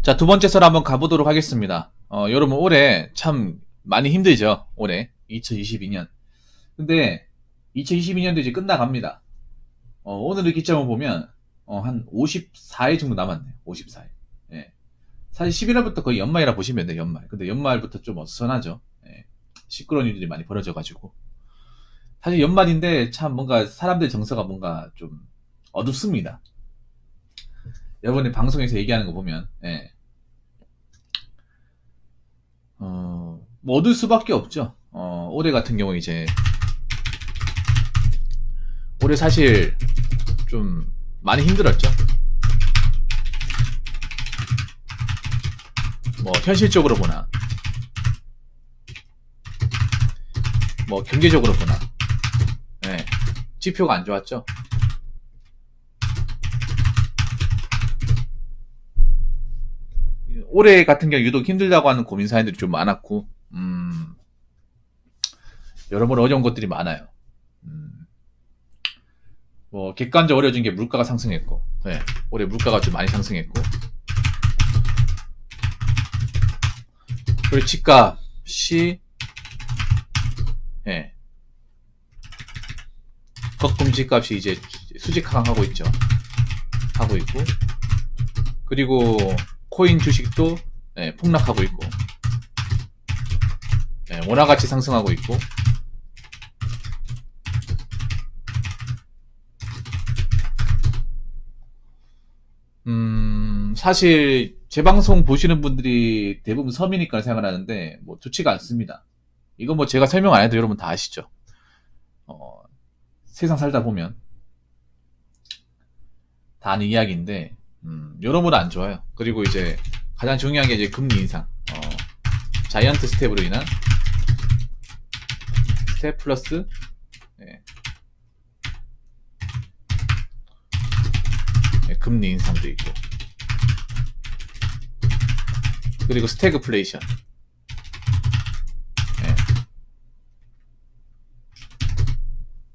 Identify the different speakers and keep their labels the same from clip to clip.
Speaker 1: 자, 두 번째 설 한번 가보도록 하겠습니다. 여러분, 올해 참 많이 힘들죠? 올해. 2022년. 근데, 2022년도 이제 끝나갑니다. 오늘의 기점을 보면, 한 54일 정도 남았네요. 54일. 예. 사실 11월부터 거의 연말이라 보시면 돼요, 연말. 근데 연말부터 좀 어수선하죠. 예. 시끄러운 일들이 많이 벌어져가지고. 사실 연말인데 참 뭔가 사람들 정서가 뭔가 좀 어둡습니다. 여러분이 방송에서 얘기하는 거 보면, 예. 뭐 얻을 수밖에 없죠. 올해 같은 경우 이제 올해 사실 좀 많이 힘들었죠. 뭐 현실적으로 보나, 뭐 경제적으로 보나, 네, 지표가 안 좋았죠. 올해 같은 경우 유독 힘들다고 하는 고민 사연들이 좀 많았고, 여러모로 어려운 것들이 많아요. 뭐 객관적으로 어려진 게 물가가 상승했고, 네, 올해 물가가 좀 많이 상승했고, 그리고 집값이 예, 거품 집값이 이제 수직 하강하고 있죠. 하고 있고, 그리고 코인 주식도 예, 폭락하고 있고, 예, 원화가치 상승하고 있고, 사실 제 방송 보시는 분들이 대부분 서민이니까 생각하는데 뭐 좋지가 않습니다. 이건 뭐 제가 설명 안 해도 여러분 다 아시죠. 세상 살다 보면 다 아는 이야기인데 여러모로 안 좋아요. 그리고 이제 가장 중요한 게 이제 금리 인상, 자이언트 스텝으로 인한 스텝 플러스 예, 예, 금리 인상도 있고, 그리고 스태그플레이션, 예,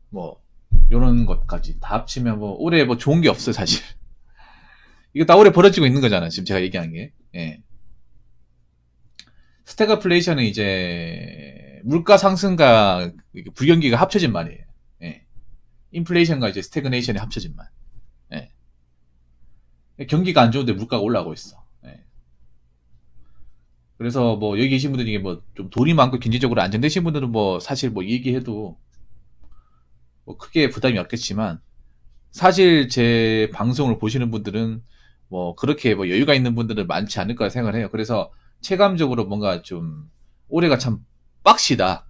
Speaker 1: 뭐 요런 것까지 다 합치면 뭐 올해 뭐 좋은 게 없어요 사실. 이거 다 올해 벌어지고 있는 거잖아 지금 제가 얘기한 게. 예. 스태그플레이션은 이제 물가 상승과 불경기가 합쳐진 말이에요. 예. 인플레이션과 이제 스태그네이션이 합쳐진 말. 예. 경기가 안 좋은데 물가가 올라가고 있어. 예. 그래서 뭐 여기 계신 분들 중에 뭐 좀 돈이 많고 경제적으로 안정되신 분들은 뭐 사실 뭐 얘기해도 뭐 크게 부담이 없겠지만, 사실 제 방송을 보시는 분들은 뭐 그렇게 뭐 여유가 있는 분들은 많지 않을 거라 생각을 해요. 그래서 체감적으로 뭔가 좀 올해가 참 빡시다,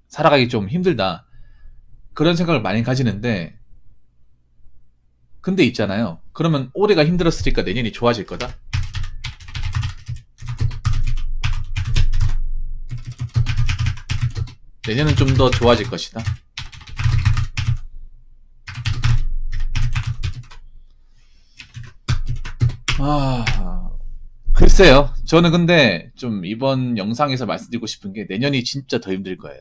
Speaker 1: 살아가기 좀 힘들다, 그런 생각을 많이 가지는데, 근데 있잖아요. 그러면 올해가 힘들었으니까 내년이 좋아질 거다? 내년은 좀 더 좋아질 것이다. 글쎄요. 저는 근데 좀 이번 영상에서 말씀드리고 싶은 게 내년이 진짜 더 힘들 거예요.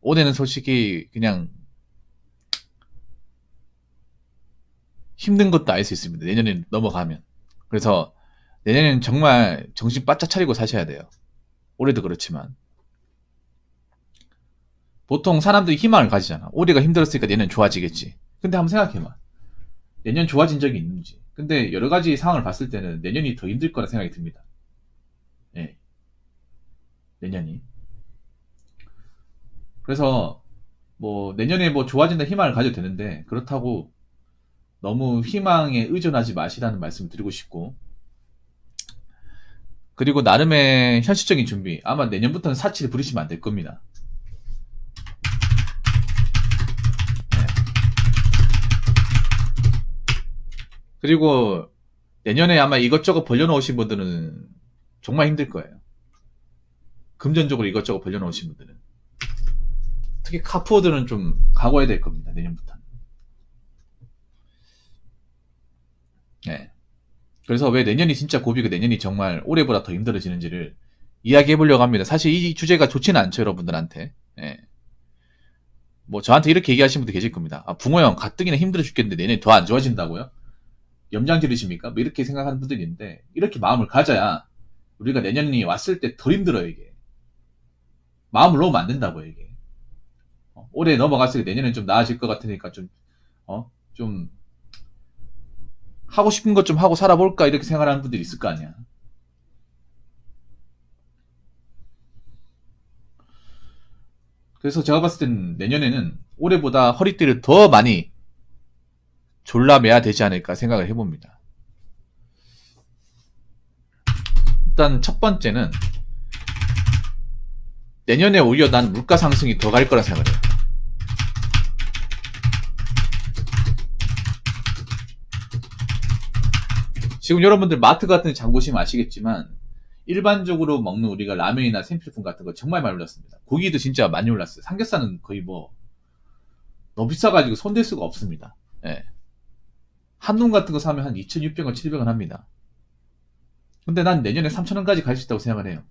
Speaker 1: 올해는 솔직히 그냥 힘든 것도 알 수 있습니다. 내년에 넘어가면. 그래서 내년에는 정말 정신 바짝 차리고 사셔야 돼요. 올해도 그렇지만. 보통 사람들이 희망을 가지잖아. 올해가 힘들었으니까 내년 좋아지겠지. 근데 한번 생각해봐. 내년 좋아진 적이 있는지. 근데 여러 가지 상황을 봤을 때는 내년이 더 힘들 거라 생각이 듭니다. 예. 내년이. 그래서 뭐 내년에 뭐 좋아진다 희망을 가져도 되는데, 그렇다고 너무 희망에 의존하지 마시라는 말씀을 드리고 싶고, 그리고 나름의 현실적인 준비, 아마 내년부터는 사치를 부리시면 안 될 겁니다. 네. 그리고 내년에 아마 이것저것 벌려놓으신 분들은 정말 힘들 거예요. 금전적으로 이것저것 벌려놓으신 분들은. 특히 카푸어들은 좀 각오해야 될 겁니다. 내년부터는. 네. 그래서 왜 내년이 진짜 고비고 내년이 정말 올해보다 더 힘들어지는지를 이야기해 보려고 합니다. 사실 이 주제가 좋지는 않죠, 여러분들한테. 예. 뭐 저한테 이렇게 얘기하시는 분도 계실 겁니다. 아, 붕어 형 가뜩이나 힘들어 죽겠는데 내년이 더 안 좋아진다고요? 염장 지르십니까? 뭐 이렇게 생각하는 분들이 있는데, 이렇게 마음을 가져야 우리가 내년이 왔을 때 덜 힘들어요, 이게. 마음을 놓으면 안 된다고요, 이게. 올해 넘어갔을 때 내년엔 좀 나아질 것 같으니까 좀 하고 싶은 것 좀 하고 살아볼까 이렇게 생각하는 분들이 있을 거 아니야. 그래서 제가 봤을 땐 내년에는 올해보다 허리띠를 더 많이 졸라매야 되지 않을까 생각을 해봅니다. 일단 첫 번째는 내년에 오히려 난 물가 상승이 더 갈 거라 생각을 해요. 지금 여러분들 마트 같은 데 장 보시면 아시겠지만 일반적으로 먹는 우리가 라면이나 생필품 같은 거 정말 많이 올랐습니다. 고기도 진짜 많이 올랐어요. 삼겹살은 거의 뭐 너무 비싸가지고 손댈 수가 없습니다. 예. 한돈 같은 거 사면 한 2,600원, 700원 합니다. 근데 난 내년에 3,000원까지 갈 수 있다고 생각을 해요.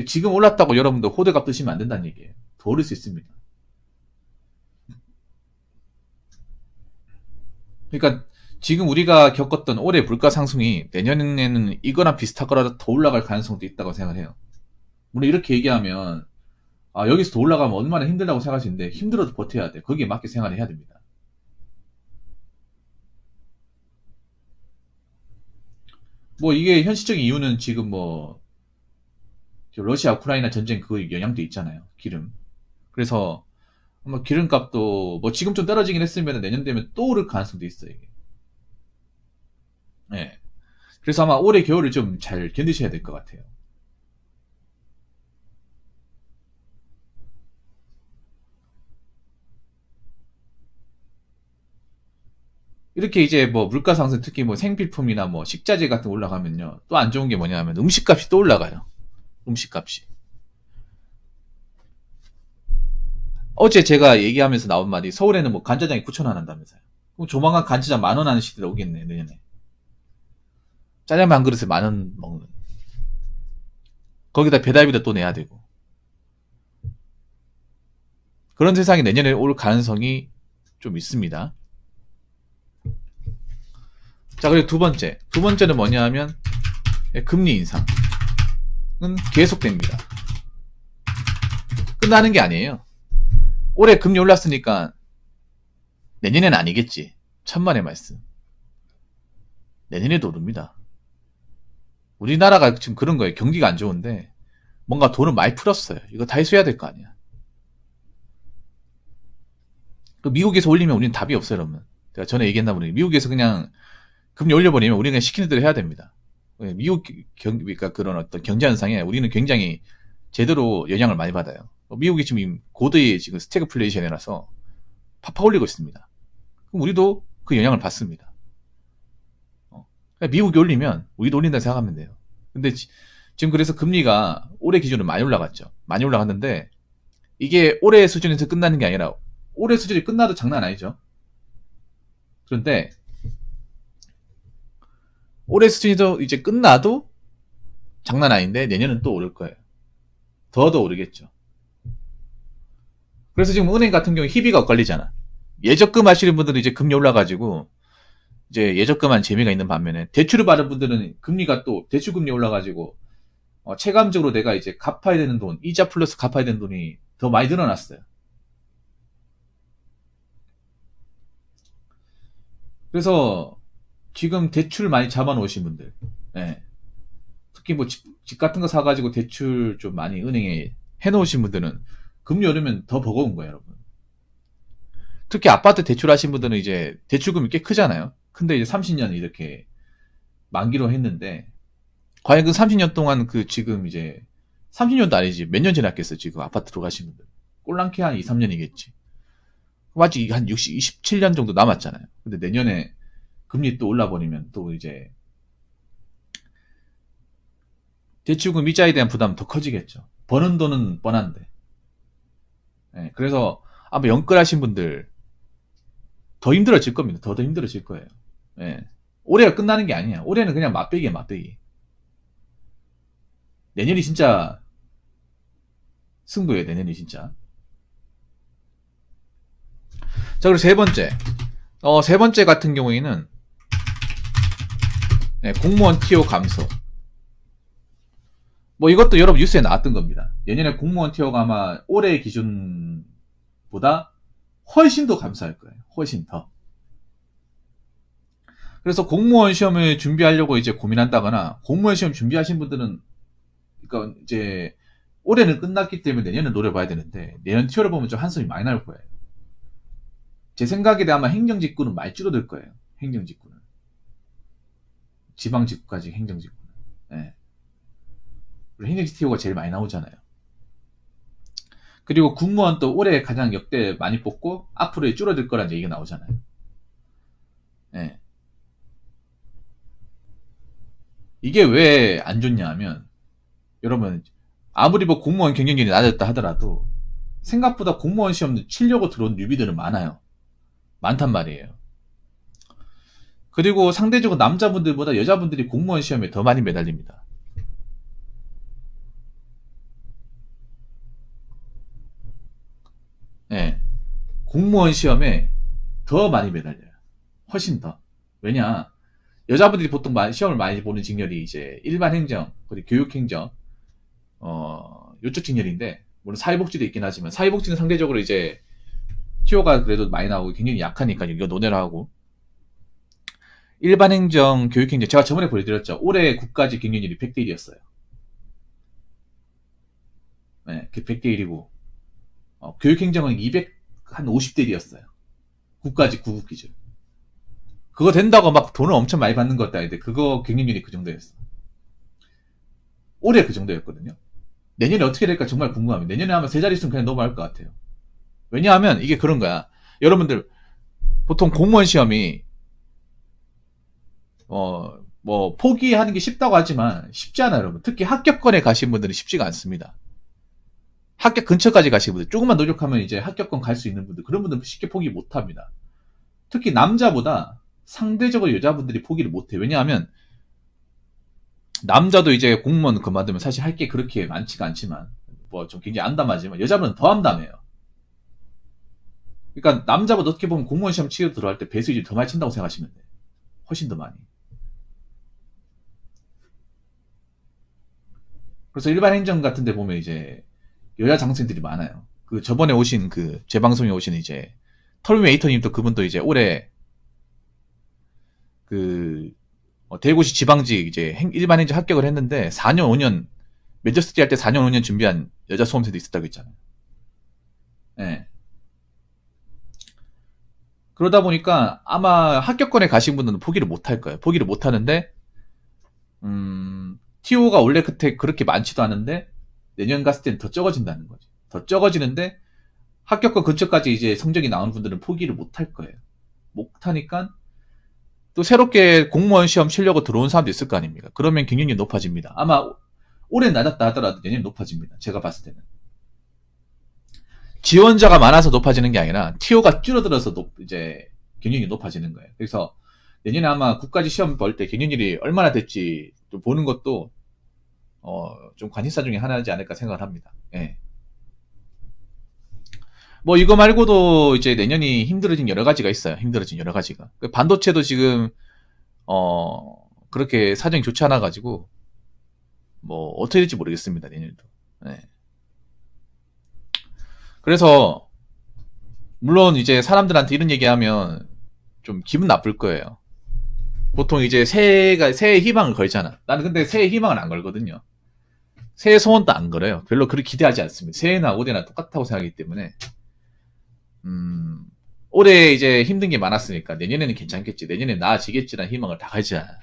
Speaker 1: 지금 올랐다고 여러분들 호들갑 뜨시면 안 된다는 얘기예요. 더 오를 수 있습니다. 그러니까 지금 우리가 겪었던 올해 물가 상승이 내년에는 이거랑 비슷하거나 더 올라갈 가능성도 있다고 생각을 해요. 물론 이렇게 얘기하면 여기서 더 올라가면 얼마나 힘들다고 생각할 수 있는데 힘들어도 버텨야 돼. 거기에 맞게 생활을 해야 됩니다. 뭐 이게 현실적인 이유는 지금 뭐 러시아 우크라이나 전쟁 그 영향도 있잖아요. 기름. 그래서 뭐 기름값도 뭐 지금 좀 떨어지긴 했으면 내년 되면 또 오를 가능성도 있어요. 이게. 네. 그래서 아마 올해 겨울을 좀 잘 견디셔야 될 것 같아요. 이렇게 이제 뭐 물가 상승 특히 뭐 생필품이나 뭐 식자재 같은 거 올라가면요. 또 안 좋은 게 뭐냐면 음식값이 또 올라가요. 음식값이. 어제 제가 얘기하면서 나온 말이 서울에는 뭐 간짜장이 9,000원 한다면서요. 그럼 조만간 간짜장 10,000원 하는 시대가 오겠네, 내년에. 짜장면 한 그릇에 10,000원 먹는. 거기다 배달비도 또 내야 되고. 그런 세상이 내년에 올 가능성이 좀 있습니다. 자, 그리고 두 번째. 두 번째는 뭐냐 하면 금리 인상은 계속됩니다. 끝나는 게 아니에요. 올해 금리 올랐으니까 내년엔 아니겠지. 천만의 말씀. 내년에도 오릅니다. 우리나라가 지금 그런 거예요. 경기가 안 좋은데 뭔가 돈을 많이 풀었어요. 이거 다 해소해야 될 거 아니야. 그 미국에서 올리면 우리는 답이 없어요, 여러분. 제가 전에 얘기했나 보니 미국에서 그냥 금리 올려버리면 우리는 그냥 시키는 대로 해야 됩니다. 미국 그러니까 그런 어떤 경제 현상에 우리는 굉장히 제대로 영향을 많이 받아요. 미국이 지금 고도의 지금 스태그플레이션이라서 팍팍 올리고 있습니다. 그럼 우리도 그 영향을 받습니다. 그러니까 미국이 올리면 우리도 올린다 생각하면 돼요. 근데 지금 그래서 금리가 올해 기준으로 많이 올라갔죠. 많이 올라갔는데 이게 올해 수준에서 끝나는 게 아니라 올해 수준이 끝나도 장난 아니죠. 그런데 올해 수준이 이제 끝나도 장난 아닌데 내년은 또 오를 거예요. 더 오르겠죠. 그래서 지금 은행 같은 경우에 희비가 엇갈리잖아. 예적금 하시는 분들은 이제 금리 올라가지고 이제 예적금한 재미가 있는 반면에 대출을 받은 분들은 금리가 또 대출금리 올라가지고 체감적으로 내가 이제 갚아야 되는 돈, 이자 플러스 갚아야 되는 돈이 더 많이 늘어났어요. 그래서 지금 대출 많이 잡아놓으신 분들, 예. 특히 뭐 집 같은 거 사가지고 대출 좀 많이 은행에 해놓으신 분들은 금리 오르면 더 버거운 거예요, 여러분. 특히 아파트 대출하신 분들은 이제 대출금이 꽤 크잖아요. 근데 이제 30년 이렇게 만기로 했는데 과연 그 30년 동안 그 지금 이제 30년도 아니지 몇 년 지났겠어 지금 아파트로 가신 분들 꼴랑케 한 2, 3년이겠지. 아직 한 27년 정도 남았잖아요. 근데 내년에 금리 또 올라버리면 또 이제 대출금 이자에 대한 부담은 더 커지겠죠. 버는 돈은 뻔한데. 네, 그래서 아마 연끌하신 분들 더 힘들어질 겁니다. 더 힘들어질 거예요. 네. 올해가 끝나는 게 아니야. 올해는 그냥 맛배기야, 맛배기. 내년이 진짜 승부예요, 내년이 진짜. 자, 그리고 세 번째. 세 번째 같은 경우에는 네, 공무원 티오 감소. 뭐 이것도 여러분 뉴스에 나왔던 겁니다. 예년에 공무원 티오가 아마 올해 기준보다 훨씬 더 감소할 거예요. 훨씬 더. 그래서 공무원 시험을 준비하려고 이제 고민한다거나 공무원 시험 준비하신 분들은 그러니까 이제 올해는 끝났기 때문에 내년은 노려봐야 되는데 내년 티오를 보면 좀 한숨이 많이 나올 거예요. 제 생각에 아마 행정직구는 많이 줄어들 거예요. 행정직구는. 지방직구까지 행정직구는. 네. 행정직 티오가 제일 많이 나오잖아요. 그리고 공무원 또 올해 가장 역대 많이 뽑고 앞으로 줄어들 거라는 얘기가 나오잖아요. 네. 이게 왜 안 좋냐 하면 여러분 아무리 뭐 공무원 경쟁률이 낮았다 하더라도 생각보다 공무원 시험 치려고 들어온 뉴비들은 많아요. 많단 말이에요. 그리고 상대적으로 남자분들보다 여자분들이 공무원 시험에 더 많이 매달립니다. 네. 공무원 시험에 더 많이 매달려요. 훨씬 더. 왜냐? 여자분들이 보통 시험을 많이 보는 직렬이 이제 일반 행정, 그리고 교육 행정, 요쪽 직렬인데, 물론 사회복지도 있긴 하지만, 사회복지는 상대적으로 이제, 티오가 그래도 많이 나오고 굉장히 약하니까 이거 논외로 하고, 일반 행정, 교육 행정, 제가 저번에 보여드렸죠. 올해 국가직 경쟁률이 100대 1이었어요. 네, 100대 1이고, 교육 행정은 250대 1이었어요. 국가직 구급 기준. 그거 된다고 막 돈을 엄청 많이 받는 것도 아닌데, 그거 경쟁률이 그 정도였어. 올해 그 정도였거든요. 내년에 어떻게 될까 정말 궁금합니다. 내년에 아마 세 자릿수는 그냥 넘어갈 것 같아요. 왜냐하면 이게 그런 거야. 여러분들, 보통 공무원 시험이, 뭐, 포기하는 게 쉽다고 하지만 쉽지 않아요, 여러분. 특히 합격권에 가신 분들은 쉽지가 않습니다. 합격 근처까지 가신 분들, 조금만 노력하면 이제 합격권 갈 수 있는 분들, 그런 분들은 쉽게 포기 못 합니다. 특히 남자보다 상대적으로 여자분들이 포기를 못 해요. 왜냐하면, 남자도 이제 공무원 그만두면 사실 할 게 그렇게 많지가 않지만, 뭐 좀 굉장히 암담하지만, 여자분은 더 암담해요. 그러니까 남자보다 어떻게 보면 공무원 시험 치러 들어갈 때 배수진이 더 많이 친다고 생각하시면 돼요. 훨씬 더 많이. 그래서 일반 행정 같은 데 보면 이제 여자 장생들이 많아요. 그 저번에 오신 그 제 방송에 오신 이제 털미웨이터님도 그분도 이제 올해 그 대구시 지방직 이제 일반 행정 합격을 했는데 4년 5년 매저스티 할 때 4년 5년 준비한 여자 수험생도 있었다고 했잖아요. 예. 네. 그러다 보니까 아마 합격권에 가신 분들은 포기를 못 할 거예요. 포기를 못 하는데 TO가 원래 그때 그렇게 많지도 않은데 내년 갔을 땐 더 적어진다는 거죠. 더 적어지는데 합격권 근처까지 이제 성적이 나오는 분들은 포기를 못 할 거예요. 못 하니까 또 새롭게 공무원 시험 치려고 들어온 사람도 있을 거 아닙니까? 그러면 경쟁률이 높아집니다. 아마 올해 낮았다 하더라도 내년 높아집니다. 제가 봤을 때는. 지원자가 많아서 높아지는 게 아니라 TO가 줄어들어서 이제 경쟁률이 높아지는 거예요. 그래서 내년에 아마 국가직 시험 볼 때 경쟁률이 얼마나 될지 좀 보는 것도 좀 관심사 중에 하나지 않을까 생각을 합니다. 예. 뭐 이거 말고도 이제 내년이 힘들어진 여러 가지가 있어요. 힘들어진 여러 가지가. 반도체도 지금 그렇게 사정이 좋지 않아 가지고 뭐 어떻게 될지 모르겠습니다. 내년에도. 예. 그래서 물론 이제 사람들한테 이런 얘기하면 좀 기분 나쁠 거예요. 보통 이제 새해 희망을 걸잖아. 나는 근데 새해 희망을 안 걸거든요. 새해 소원도 안 걸어요. 별로 그렇게 기대하지 않습니다. 새해나 올해나 똑같다고 생각하기 때문에 올해 이제 힘든 게 많았으니까 내년에는 괜찮겠지. 내년에 나아지겠지라는 희망을 다 가지자.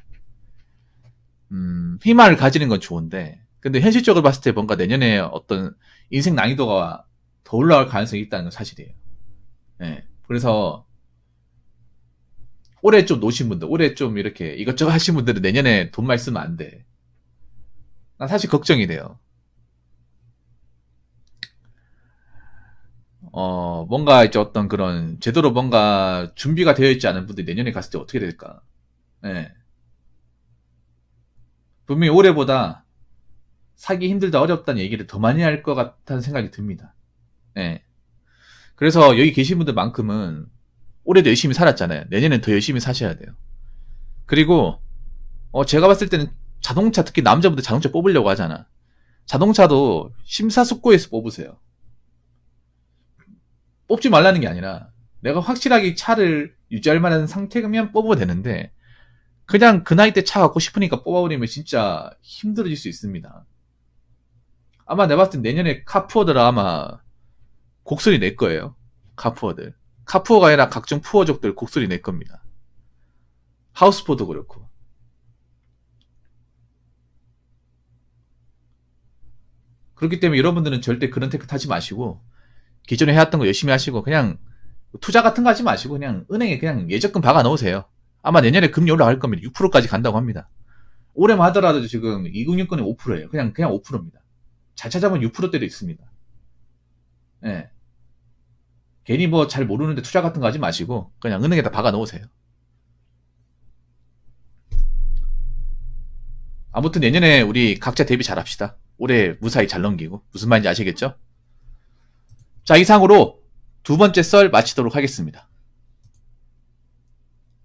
Speaker 1: 희망을 가지는 건 좋은데 근데 현실적으로 봤을 때 뭔가 내년에 어떤 인생 난이도가 더 올라갈 가능성이 있다는 건 사실이에요. 네. 그래서 올해 좀 노신 분들, 올해 좀 이렇게 이것저것 하신 분들은 내년에 돈 많이 쓰면 안 돼. 난 사실 걱정이 돼요. 뭔가 이제 어떤 그런 제대로 뭔가 준비가 되어 있지 않은 분들이 내년에 갔을 때 어떻게 될까? 네. 분명히 올해보다 사기 힘들다 어렵다는 얘기를 더 많이 할 것 같다는 생각이 듭니다. 네. 그래서 여기 계신 분들만큼은 올해도 열심히 살았잖아요. 내년엔 더 열심히 사셔야 돼요. 그리고 제가 봤을 때는 자동차, 특히 남자분들 자동차 뽑으려고 하잖아. 자동차도 심사숙고해서 뽑으세요. 뽑지 말라는 게 아니라 내가 확실하게 차를 유지할 만한 상태면 뽑아도 되는데 그냥 그 나이 때 차 갖고 싶으니까 뽑아버리면 진짜 힘들어질 수 있습니다. 아마 내가 봤을 때 내년에 카푸어들 아마 곡소리 낼 거예요. 카푸어들. 카푸어가 아니라 각종 푸어족들 곡소리 낼 겁니다. 하우스포도 그렇고. 그렇기 때문에 여러분들은 절대 그런 테크 타지 마시고 기존에 해왔던 거 열심히 하시고 그냥 투자 같은 거 하지 마시고 그냥 은행에 그냥 예적금 박아 넣으세요. 아마 내년에 금리 올라갈 겁니다. 6%까지 간다고 합니다. 올해만 하더라도 지금 2060이 5%예요. 그냥 5%입니다. 잘 찾아보면 6%대도 있습니다. 예. 괜히 뭐 잘 모르는데 투자 같은 거 하지 마시고 그냥 은행에다 박아 넣으세요. 아무튼 내년에 우리 각자 대비 잘 합시다. 올해 무사히 잘 넘기고. 무슨 말인지 아시겠죠? 자, 이상으로 두 번째 썰 마치도록 하겠습니다.